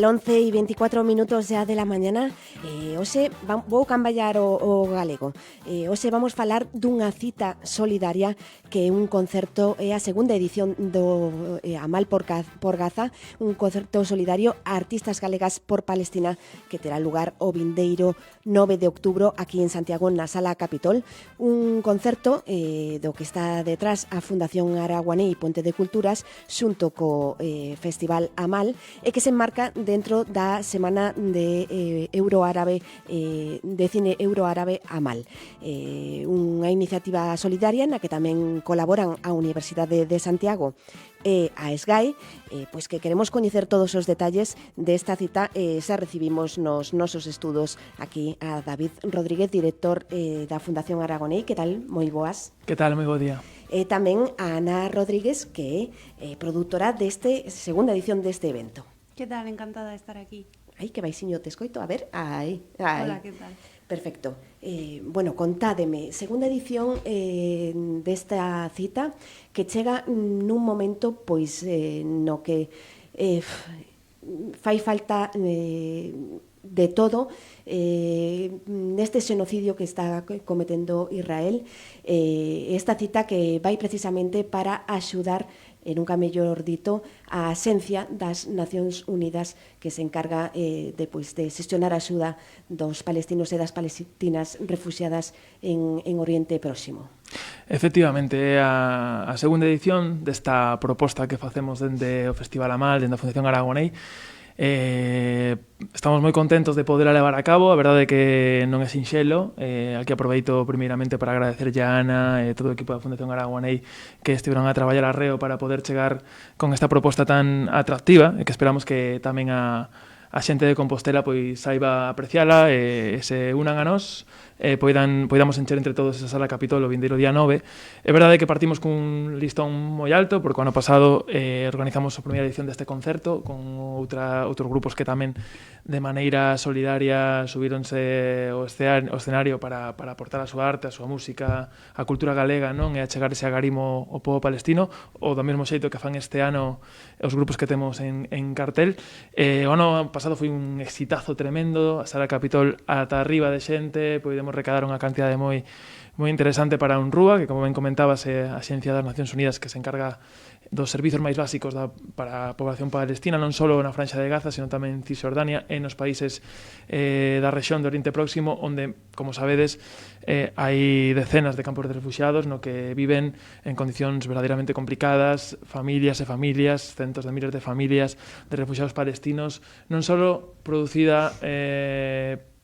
11:24 xa de la mañana. Hoxe vou camballar o galego. Hoxe vamos falar dunha cita solidaria que é un concerto, é a segunda edición do Amal por Gaza, un concerto solidario a artistas galegas por Palestina que terá lugar o vindeiro 9 de outubro aquí en Santiago na Sala Capitol. Un concerto do que está detrás a Fundación Araguanei Ponte de Culturas xunto co Festival Amal e que se enmarca dentro da Semana de Euroárabe de Cine Euroárabe Amal, unha iniciativa solidaria na que tamén colaboran a Universidade de Santiago e a SGAE, pois que queremos coñecer todos os detalles desta cita. Xa recibimos nos nosos estudos aquí a David Rodríguez, director da Fundación Aragonei. Que tal? Moi boas. Que tal? Moi bo día. E tamén a Ana Rodríguez, que é produtora deste segunda edición deste evento. Que tal? Encantada de estar aquí. Ai, que baixinho te escoito. A ver, ai. Hola, que tal? Perfecto. Bueno, contádeme, segunda edición desta cita que chega nun momento pois no que fai falta de todo neste xenocidio que está cometendo Israel. Esta cita que vai precisamente para axudar, e nunca mellor dito, a Axencia das Nacións Unidas que se encarga de xestionar a axuda dos palestinos e das palestinas refuxiadas en Oriente Próximo. Efectivamente, é a segunda edición desta proposta que facemos dende o Festival Amal, dende a Fundación Aragonei. Estamos moi contentos de poder levar a cabo. A verdade é que non é sinxelo. Aquí aproveito primeiramente para agradecerlle a Ana e todo o equipo da Fundación Aragonei que estiveron a traballar arreo para poder chegar con esta proposta tan atractiva e que esperamos que tamén a xente de Compostela pois saiba apreciala e se unan a nós, poidamos encher entre todos esa Sala Capitol o vindeiro día 9. É verdade que partimos cun listón moi alto, porque o ano pasado organizamos a primeira edición deste concerto con outros grupos que tamén de maneira solidaria subíronse ao escenario para aportar a súa arte, a súa música, a cultura galega, non? E a chegar ese agarimo ao pobo palestino, ou do mesmo xeito que fan este ano os grupos que temos en cartel. O ano pasado foi un exitazo tremendo, a Sala Capitol ata arriba de xente, podemos recadar unha cantidade moi interesante para UNRWA, que, como ben comentabas, é a Axencia das Nacións Unidas que se encarga dos servizos máis básicos para a población palestina, non só na Franxa de Gaza, sino tamén en Cisjordania e nos países da rexión do Oriente Próximo, onde, como sabedes, hai decenas de campos de refuxiados no que viven en condicións verdadeiramente complicadas, familias e familias, centos de miles de familias de refuxiados palestinos, non só producida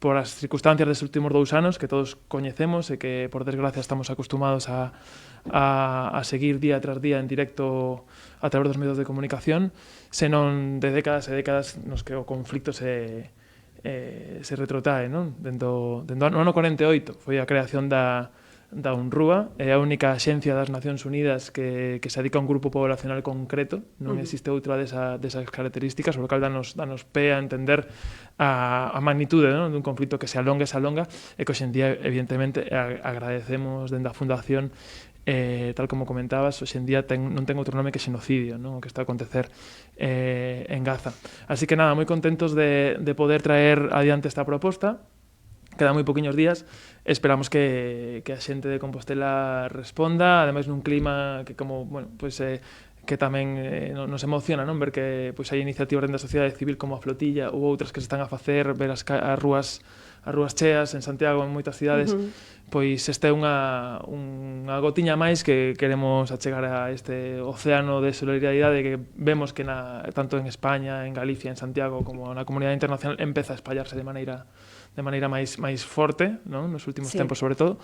por as circunstancias destes últimos 2 anos que todos coñecemos e que, por desgracia, estamos acostumados a seguir día tras día en directo a través dos medios de comunicación, senón de décadas e décadas nos que o conflicto se retrotrae, non? Dentro no ano 48 foi a creación da UNRWA, é a única axencia das Nacións Unidas que se dedica a un grupo poblacional concreto, non existe outra desas características, o cal danos pé a entender a magnitude, non? Dun conflito que se alonga e que hoxe en día, evidentemente, agradecemos dende a Fundación, tal como comentabas, hoxe en día non ten outro nome que xenocidio, non? O que está a acontecer en Gaza. Así que nada, moi contentos de poder traer adiante esta proposta. Quedan moi poquinhos días, esperamos que a xente de Compostela responda, ademais nun clima que, como, bueno, pois que tamén nos emociona, non? Ver que pois hai iniciativas dentro da sociedade civil como a Flotilla ou outras que se están a facer, ver as rúas cheas en Santiago, en moitas cidades. Pois esta é unha gotiña máis que queremos achegar a este océano de solidaridade que vemos que tanto en España, en Galicia, en Santiago, como na comunidade internacional empeza a espallarse de maneira máis forte, non? Nos últimos tempos, sobre todo.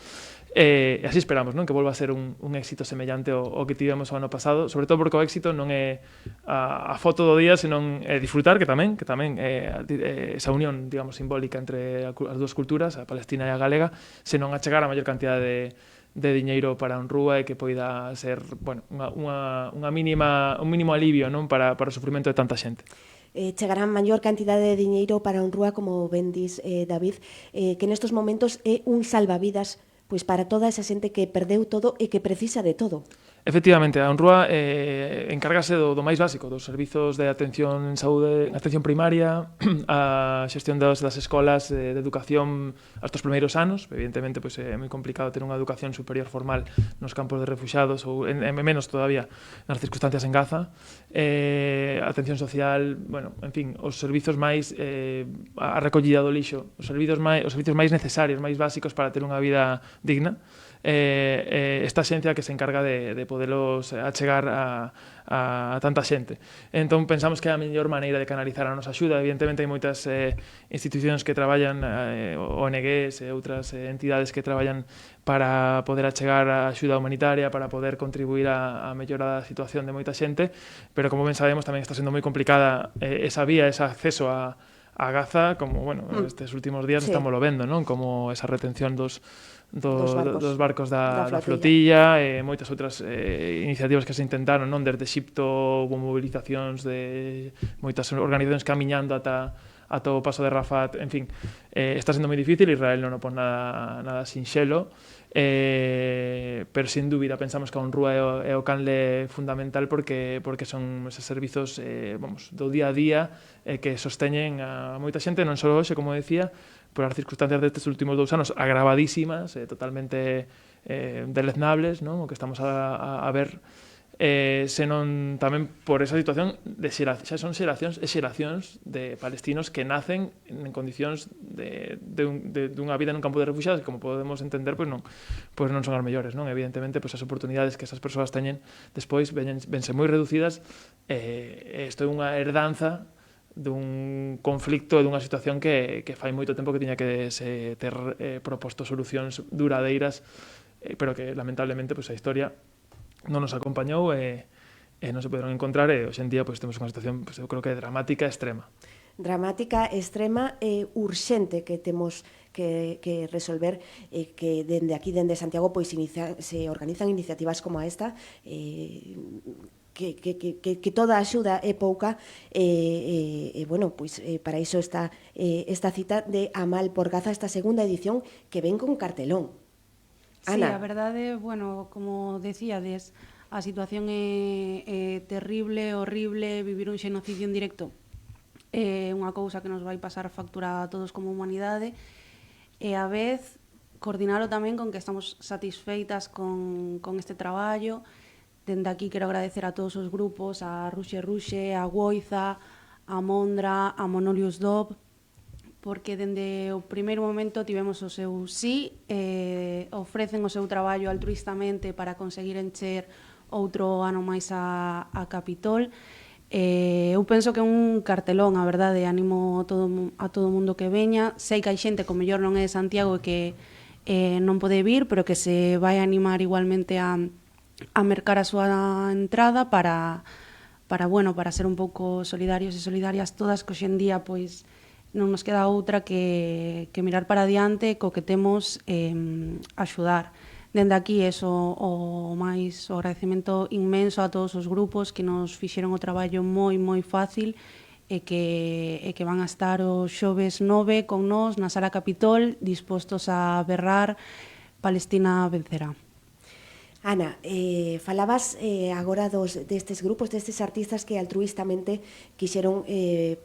E así esperamos, non? Que volva a ser un éxito semellante ao que tivemos o ano pasado, sobre todo porque o éxito non é a foto do día, senón disfrutar, que tamén esa unión, digamos, simbólica entre as dúas culturas, a palestina e a galega, senón a chegar a maior cantidade de diñeiro para UNRWA e que poida ser, bueno, un mínimo alivio, non? Para o sufrimento de tanta xente. Chegará maior cantidade de diñeiro para UNRWA, como ben dis, David, que nestos momentos é un salvavidas pois para toda esa xente que perdeu todo e que precisa de todo. Efectivamente, a Unrúa encárgase do máis básico, dos servizos de atención en saúde, atención primaria, a xestión das escolas de educación hasta os primeiros anos. Evidentemente, pois, é moi complicado ter unha educación superior formal nos campos de refuxados ou menos todavía nas circunstancias en Gaza. Atención social, bueno, en fin, os servizos máis a recollida do lixo, os servizos máis necesarios, máis básicos para ter unha vida digna. Esta xencia que se encarga de podelos achegar a tanta xente. Entón pensamos que é a mellor maneira de canalizar a nosa axuda. Evidentemente hai moitas institucións que traballan, ONGs e outras entidades que traballan para poder achegar a axuda humanitaria, para poder contribuir a mellorar a situación de moita xente, pero como ben sabemos tamén está sendo moi complicada esa vía, ese acceso a Gaza, como, bueno, estes últimos días estamos lo vendo, non? Como esa retención dos barcos da flotilla e moitas outras iniciativas que se intentaron, non? Desde Exipto houve movilizacións de moitas organizacións camiñando ata o paso de Rafat, en fin, está sendo moi difícil. Israel non o pon nada sinxelo, pero sin dúbida pensamos que a Unrúa é o canle fundamental porque son eses servizos do día a día que sosteñen a moita xente, non só hoxe, como decía, por as circunstancias destes últimos 2 anos agravadísimas, totalmente deleznables, non? O que estamos a ver, senón tamén por esa situación de xa son xeracións e xeracións de palestinos que nacen en condicións dunha vida nun campo de refuxiados que, como podemos entender, pois non son as mellores, non? Evidentemente, pois as oportunidades que esas persoas teñen despois vense moi reducidas, isto é unha herdanza dun conflicto e dunha situación que fai moito tempo que tiña que ter proposto solucións duradeiras, pero que lamentablemente pois a historia non nos acompañou e non se poderon encontrar, e hoxe en día pois temos unha situación, pois, eu creo que dramática e extrema. Dramática, extrema e urxente que temos que resolver, que dende aquí, dende Santiago, pois se organizan iniciativas como esta, que toda a axuda é pouca, bueno, pois para iso está esta cita de Amal por Gaza, esta segunda edición que ven con cartelón. Ana. Sí, a verdade, bueno, como decíades, a situación é terrible, horrible, vivir un xenocidio en directo é unha cousa que nos vai pasar factura a todos como humanidade, e a vez coordinalo tamén con que estamos satisfeitas con este traballo. Dende aquí quero agradecer a todos os grupos, a Ruxe, a Woiza, a Mondra, a Monolius Dob, porque dende o primeiro momento tivemos o seu sí, ofrecen o seu traballo altruistamente para conseguir encher outro ano máis a Capitol. Eu penso que é un cartelón, a verdade, animo a todo o mundo que veña. Sei que hai xente, como mellor non é de Santiago, e que non pode vir, pero que se vai animar igualmente a mercar a súa entrada para ser un pouco solidarios e solidarias todas, que hoxe en día pois non nos queda outra que mirar para diante, co que temos axudar. Dende aquí, o agradecemento inmenso a todos os grupos que nos fixeron o traballo moi fácil e que van a estar o xoves 9 con nós na Sala Capitol, dispostos a berrar Palestina vencerá. Ana, falabas agora destes grupos, destes artistas que altruistamente quixeron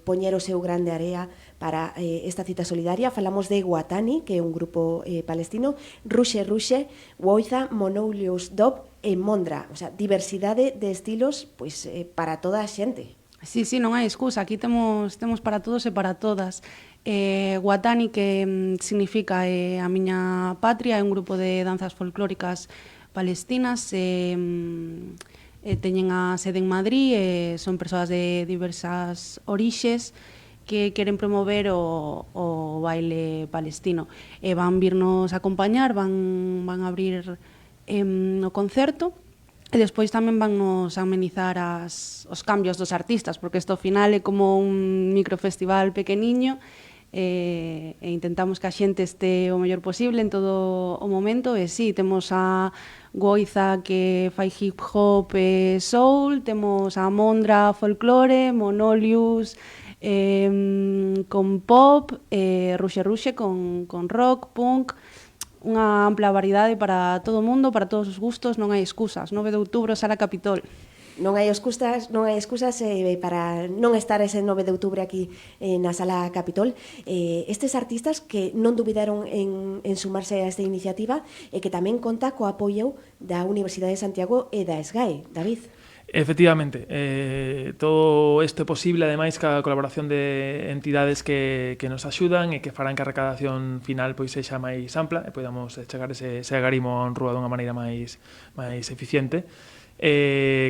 poñer o seu grande area para esta cita solidaria. Falamos de Guatani, que é un grupo palestino, Ruxe, Woiza, Monolius Dob e Mondra. O sea, diversidade de estilos pois para toda a xente. Sí, non hai excusa, aquí temos para todos e para todas. Guatani, que significa a miña patria, é un grupo de danzas folclóricas palestinas, teñen a sede en Madrid, son persoas de diversas orixes que queren promover o baile palestino. Van virnos acompañar, van abrir o concerto, e despois tamén van nos amenizar os cambios dos artistas, porque isto ao final é como un microfestival pequeniño, e intentamos que a xente este o mellor posible en todo o momento. E sí, temos a Woiza, que fai hip hop e soul, temos a Mondra folclore, Monolius con pop, Ruxe con rock, punk. unha ampla variedade para todo o mundo, para todos os gustos, non hai excusas. 9 de outubro, Sala Capitol. Non hai excusas para non estar ese 9 de outubro aquí na Sala Capitol. Estes artistas que non dubidaron en sumarse a esta iniciativa e que tamén conta co apoio da Universidade de Santiago e da SGAE. David. Efectivamente, todo isto é posible, ademais, ca colaboración de entidades que nos axudan e que farán que a recadación final pois sexa máis ampla e podamos chegar ese agarimo en rúa dunha maneira máis eficiente.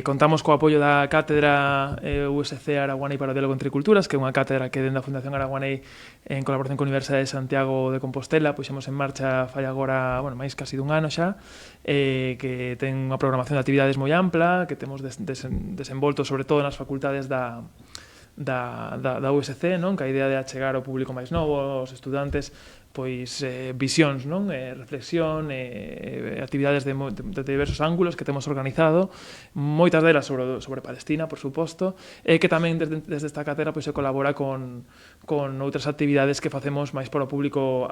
Contamos co apoio da Cátedra USC Araguanei para o Diálogo entre Culturas, que é unha cátedra que dende a Fundación Araguanei en colaboración con a Universidade de Santiago de Compostela puxemos en marcha fai agora, máis casi dun ano xa, que ten unha programación de actividades moi ampla, que temos desenvolto sobre todo nas facultades da USC, non? Que a idea de achegar ao público máis novo, aos estudantes, pois visións, non? Reflexión, actividades de diversos ángulos que temos organizado, moitas delas sobre Palestina, por suposto, e que tamén desde esta cátedra pois se colabora con outras actividades que facemos máis para o público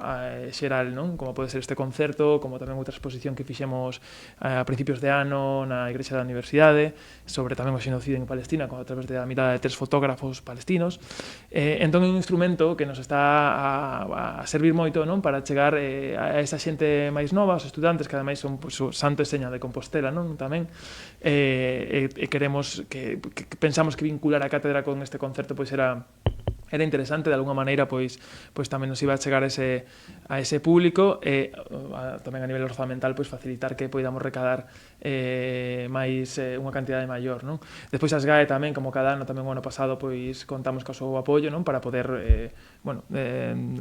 xeral, non? Como pode ser este concerto, como tamén outra exposición que fixemos a principios de ano na Igrexa da Universidade sobre tamén o xenocidio en Palestina a través da mirada de 3 fotógrafos palestinos. Entón é un instrumento que nos está a servir moito, non? Para chegar a esa xente máis nova, os estudantes que ademais son pois, o santo e seña de Compostela, non? Tamén queremos que pensamos que vincular a cátedra con este concerto pois era interesante, de alguna maneira pois tamén nos iba a chegar a ese público e tamén a nivel orzamental pois facilitar que poidamos recadar máis unha cantidade maior, non? Despois a SGAE tamén, como cada ano, tamén o ano pasado pois contamos co seu apoio, non? Para poder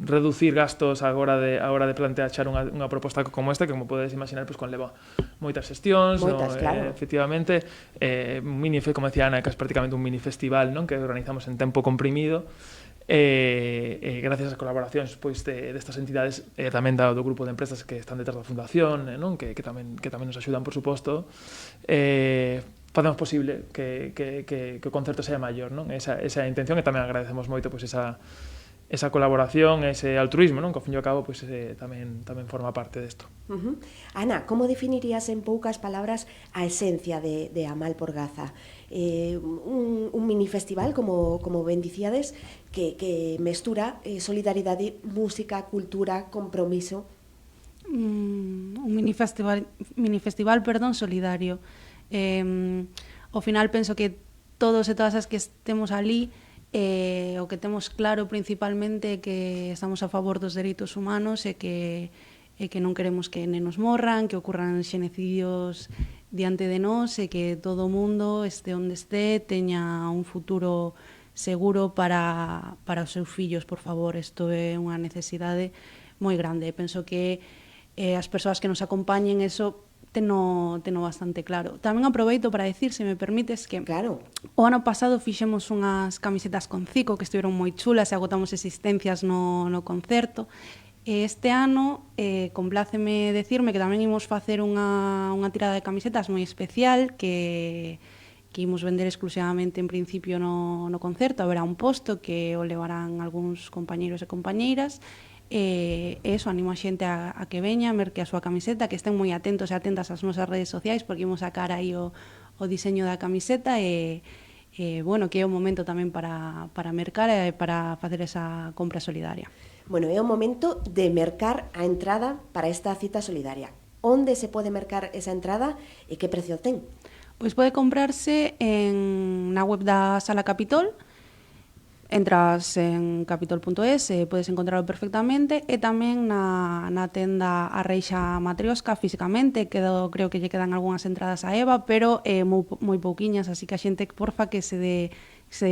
reducir gastos a hora de plantear unha proposta como esta, que como podedes imaginar pois conleva moitas xestións, claro. efectivamente, como decía Ana, que é prácticamente un mini festival, non? Que organizamos en tempo comprimido. Gracias ás colaboracións pois destas entidades tamén do grupo de empresas que están detrás da fundación, non? Que tamén nos axudan, por suposto, facemos posible que o concerto sea maior, non? Esa intención, e tamén agradecemos moito pois esa colaboración, ese altruismo, non? Que ao fin e ao cabo pois tamén forma parte desto. Ana, como definirías en poucas palabras a esencia de Amal por Gaza? Un mini festival, como ben dicíades, que mestura solidaridade, música, cultura, compromiso. Un mini festival solidario. Ao final penso que todos e todas as que estemos ali, o que temos claro principalmente é que estamos a favor dos dereitos humanos e que non queremos que nenos morran, que ocurran xenocidios diante de nós e que todo o mundo, este onde este, teña un futuro seguro para os seus fillos, por favor. Isto é unha necesidade moi grande. Penso que as persoas que nos acompañen eso teno bastante claro. Tamén aproveito para decir, se me permites, que claro, o ano pasado fixemos unhas camisetas con Zico que estiveron moi chulas e agotamos existencias no concerto. Este ano, compláceme decirme que tamén imos facer unha tirada de camisetas moi especial que imos vender exclusivamente en principio no concerto. Haberá un posto que o levarán algúns compañeiros e compañeiras. Eso, animo a xente a que veña, a merque a súa camiseta, que estén moi atentos e atentas ás nosas redes sociais, porque imos sacar aí o diseño da camiseta que é o momento tamén para mercar e para facer esa compra solidaria. Bueno, é o momento de mercar a entrada para esta cita solidaria. Onde se pode mercar esa entrada e que precio ten? Pois pode comprarse na web da Sala Capitol. Entras en capitol.es e podes encontrarlo perfectamente, e tamén na tenda Arreixa Matriosca físicamente. Creo que lle quedan algunhas entradas a Eva, pero moi pouquiñas, así que a xente, porfa, que se dé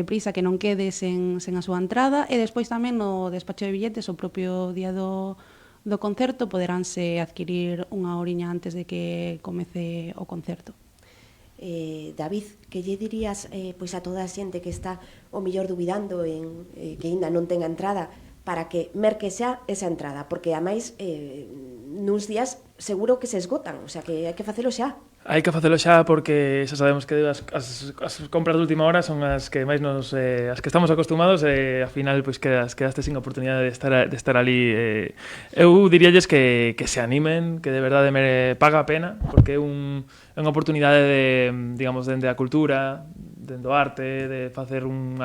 prisa, que non quede sen a súa entrada. E despois tamén no despacho de billetes, o propio día do concerto, poderánse adquirir unha horiña antes de que comece o concerto. David, que lle dirías pois a toda a xente que está o mellor dubidando en que aínda non tenga entrada, para que merque xa esa entrada? Porque, a máis, nuns días seguro que se esgotan, o sea que hai que facelo xa. Hai que facelo xa porque xa sabemos que as compras de última hora son as que máis as que estamos acostumados e ao final pois quedaste sin oportunidade de estar ali. Eu diríalles que se animen, que de verdade paga a pena, porque é unha oportunidade de, digamos, dende a cultura, dende o arte, de facer un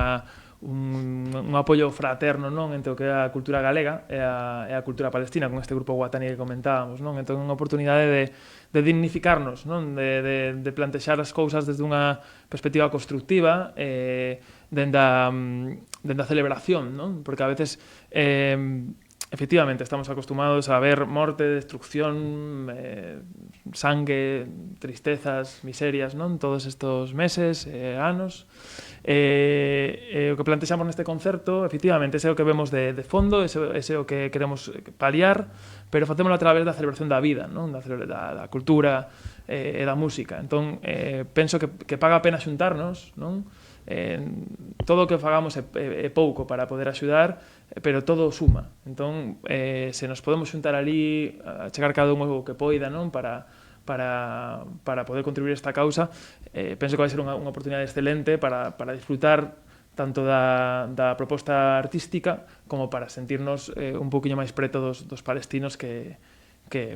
apoio fraterno, non, entre o que é a cultura galega e a cultura palestina, con este grupo Guatani que comentábamos, non? Entón, unha oportunidade de dignificarnos, non? De plantexar as cousas desde unha perspectiva constructiva, dende a celebración, non? Porque a veces efectivamente estamos acostumados a ver morte, destrucción, sangue, tristezas, miserias, non? Todos estes meses, anos. O que plantexamos neste concerto, efectivamente, ese é o que vemos de fondo, ese é o que queremos paliar, pero facémolo a través da celebración da vida, non? Da cultura e da música. Entón, penso que paga a pena xuntarnos, non? Todo o que fagamos é pouco para poder axudar, pero todo suma. Entón, se nos podemos xuntar ali, a chegar cada un o que poida, non? Para poder contribuir a esta causa, penso que vai ser unha oportunidade excelente para disfrutar tanto da proposta artística como para sentirnos un poquinho máis preto dos palestinos que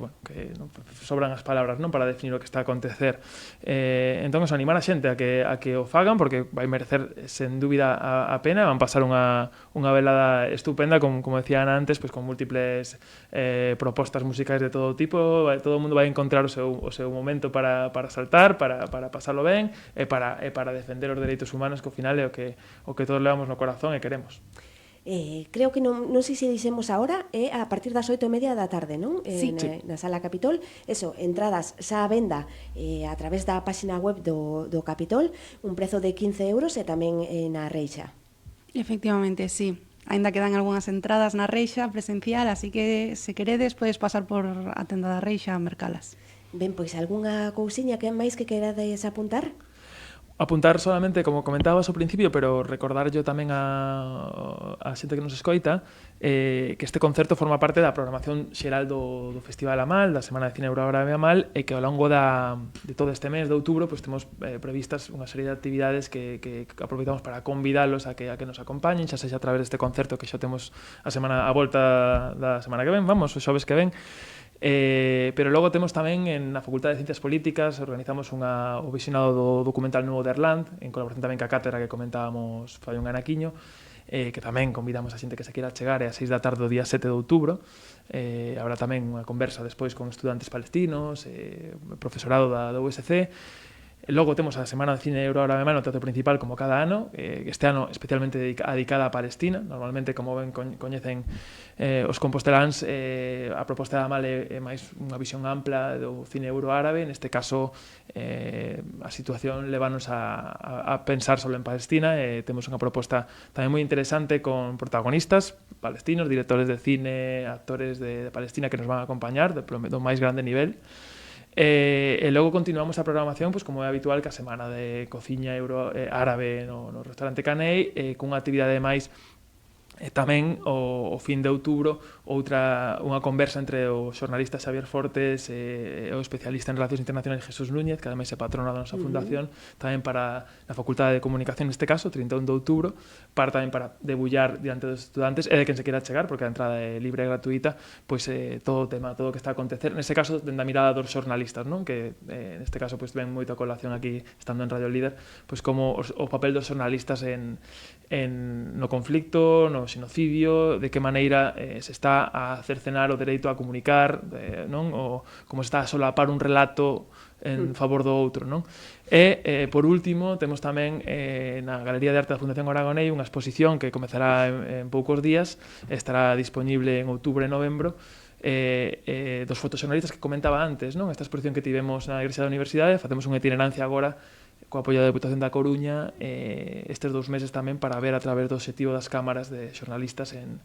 non, sobran as palabras, non, para definir o que está a acontecer. Entón, animar a xente a que o fagan, porque vai merecer sen dúbida a pena. Van pasar unha velada estupenda, como decía Ana antes, pues, con múltiples propostas musicais de todo tipo. Todo o mundo vai encontrar o seu momento para saltar, para pasarlo ben e para defender os dereitos humanos, que ao final é o que todos levamos no corazón e queremos. Creo que non sei se dixemos agora, é a partir das 8:30 da tarde, non? Sí. Na Sala Capitol. Eso, entradas xa a venda a través da páxina web do Capitol, un prezo de 15 euros e tamén na Reixa. Efectivamente, sí. Ainda quedan algunhas entradas na Reixa presencial, así que se queredes podes pasar por a tenda da Reixa a mercalas. Ben, pois algunha cousiña que máis que querades apuntar? Apuntar solamente, como comentabas ao principio, pero recordarlle tamén a xente que nos escoita, que este concerto forma parte da programación xeral do Festival Amal, da Semana de Cine Árabe Amal, e que ao longo de todo este mes de outubro pues, temos previstas unha serie de actividades que aproveitamos para convidalos a que nos acompañen, xa sexa a través deste concerto que xa temos a volta da semana que ven, vamos, os xoves que ven. Pero logo temos tamén na Facultade de Ciencias Políticas, organizamos o visionado do documental Nuevo Derland, en colaboración tamén ca cátedra que comentábamos fai un anaquiño, que tamén convidamos a xente que se queira chegar, a 6 da tarde do día 7 de outubro. Habrá tamén unha conversa despois con estudantes palestinos, profesorado da USC. Logo temos a Semana de Cine Árabe Amal no teatro principal, como cada ano, este ano especialmente dedicada a Palestina. Normalmente, como ben coñecen os composteláns, a proposta de Amal é máis unha visión ampla do cine euroárabe. Neste caso, a situación levanos a pensar só en Palestina. Temos unha proposta tamén moi interesante con protagonistas palestinos, directores de cine, actores de Palestina que nos van a acompañar do máis grande nivel. E logo continuamos a programación, pues, como é habitual, que a semana de cociña árabe no restaurante Canei, cunha actividade máis tamén o fin de outubro, unha conversa entre o xornalista Xavier Fortes e o especialista en Relacións Internacionais Jesús Núñez, que ademais é patrono da nosa fundación, tamén para a Facultade de Comunicación neste caso, 31 de outubro, tamén para debullar diante dos estudantes e de quen se queira chegar, porque a entrada é libre e gratuita, pois todo o tema, todo o que está a acontecer, neste caso, dende a mirada dos xornalistas, non? Que neste caso pois ven moito a colación aquí, estando en Radio Líder, pois como o papel dos xornalistas no conflicto, no xenocidio, de que maneira se está a cercenar o dereito a comunicar, non? O como se está a solapar un relato en favor do outro, non? E, por último, temos tamén na Galería de Arte da Fundación Aragonei unha exposición que comezará en poucos días, estará disponible en outubro e novembro, dos fotoxornalistas que comentaba antes, non? Esta exposición que tivemos na Igrexa da Universidade, facemos unha itinerancia agora co apoio da Deputación da Coruña estes 2 meses tamén para ver a través do obxectivo das cámaras de xornalistas en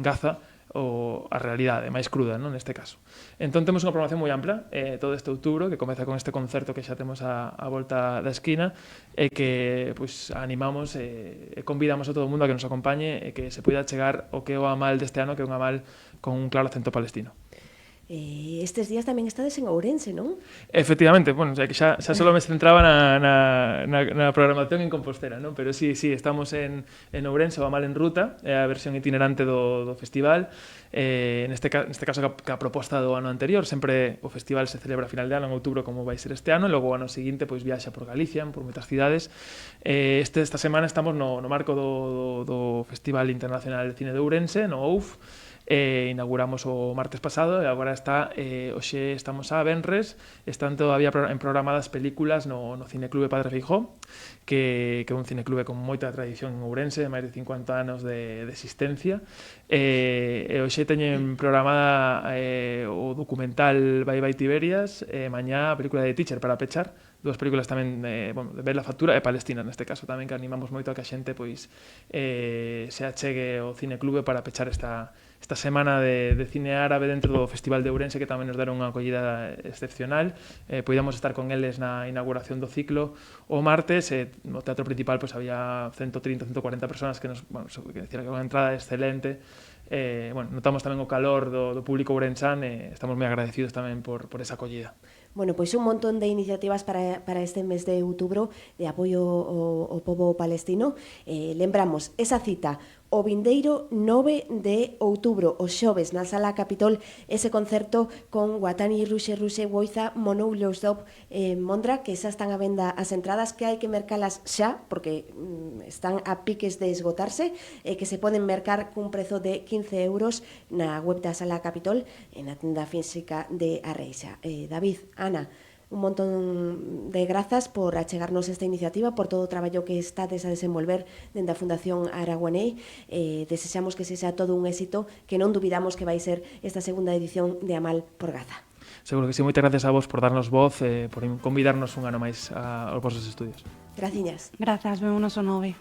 Gaza a realidade máis cruda, non, neste caso. Entón temos unha programación moi ampla todo este outubro, que comeza con este concerto que xa temos a volta da esquina e que pois, animamos e convidamos a todo o mundo a que nos acompañe e que se poida chegar o que é o Amal deste ano, que é un Amal con un claro acento palestino. Estes días tamén estades en Ourense, non? Efectivamente, bueno, xa que xa solo me centraba na programación en Compostela, non? Pero sí, estamos en Ourense, o Amal en Ruta, é a versión itinerante do festival. Neste caso que a proposta do ano anterior, sempre o festival se celebra a final de ano, en outubro, como vai ser este ano, e logo o ano seguinte pois viaxa por Galicia, por moitas cidades. Esta semana estamos no marco do Festival Internacional de Cine de Ourense, no OUF. Inauguramos o martes pasado e agora hoxe estamos a venres, están todavía programadas películas no Cineclube Padre Feijó, que é un cineclube con moita tradición en Ourense, máis de 50 anos de existencia, e hoxe teñen programada o documental Bye Bye Tiberias, mañá a película de Teacher para pechar, dúas películas tamén de Ver la Factura e Palestina, neste caso tamén, que animamos moito a que a xente pois se achegue ao cineclube para pechar esta semana de cine árabe dentro do Festival de Ourense, que tamén nos deron unha acollida excepcional. Podíamos estar con eles na inauguración do ciclo o martes, no teatro principal pois había 130, 140 personas que que decían que era unha entrada excelente. Notamos tamén o calor do público ourensán e estamos moi agradecidos tamén por esa acollida. Bueno, pois un montón de iniciativas para este mes de outubro de apoio ao pobo palestino. Lembramos esa cita o vindeiro 9 de outubro, o xoves, na Sala Capitol, ese concerto con Guatani, Ruxe, Boiza, Monoulos Dop, Mondra, que xa están a venda as entradas, que hai que mercalas xa, porque están a piques de esgotarse, que se poden mercar cun prezo de 15 euros na web da Sala Capitol, en a tenda física de Arreixa. David, Ana, un montón de grazas por achegarnos esta iniciativa, por todo o traballo que estades a desenvolver dende a Fundación Araguanei. Desexamos que sexa todo un éxito, que non dubidamos que vai ser esta segunda edición de Amal por Gaza. Seguro que sí, moitas gracias a vos por darnos voz, por convidarnos un ano máis aos vosos estudios. Graciñas. Grazas, vémonos o 9.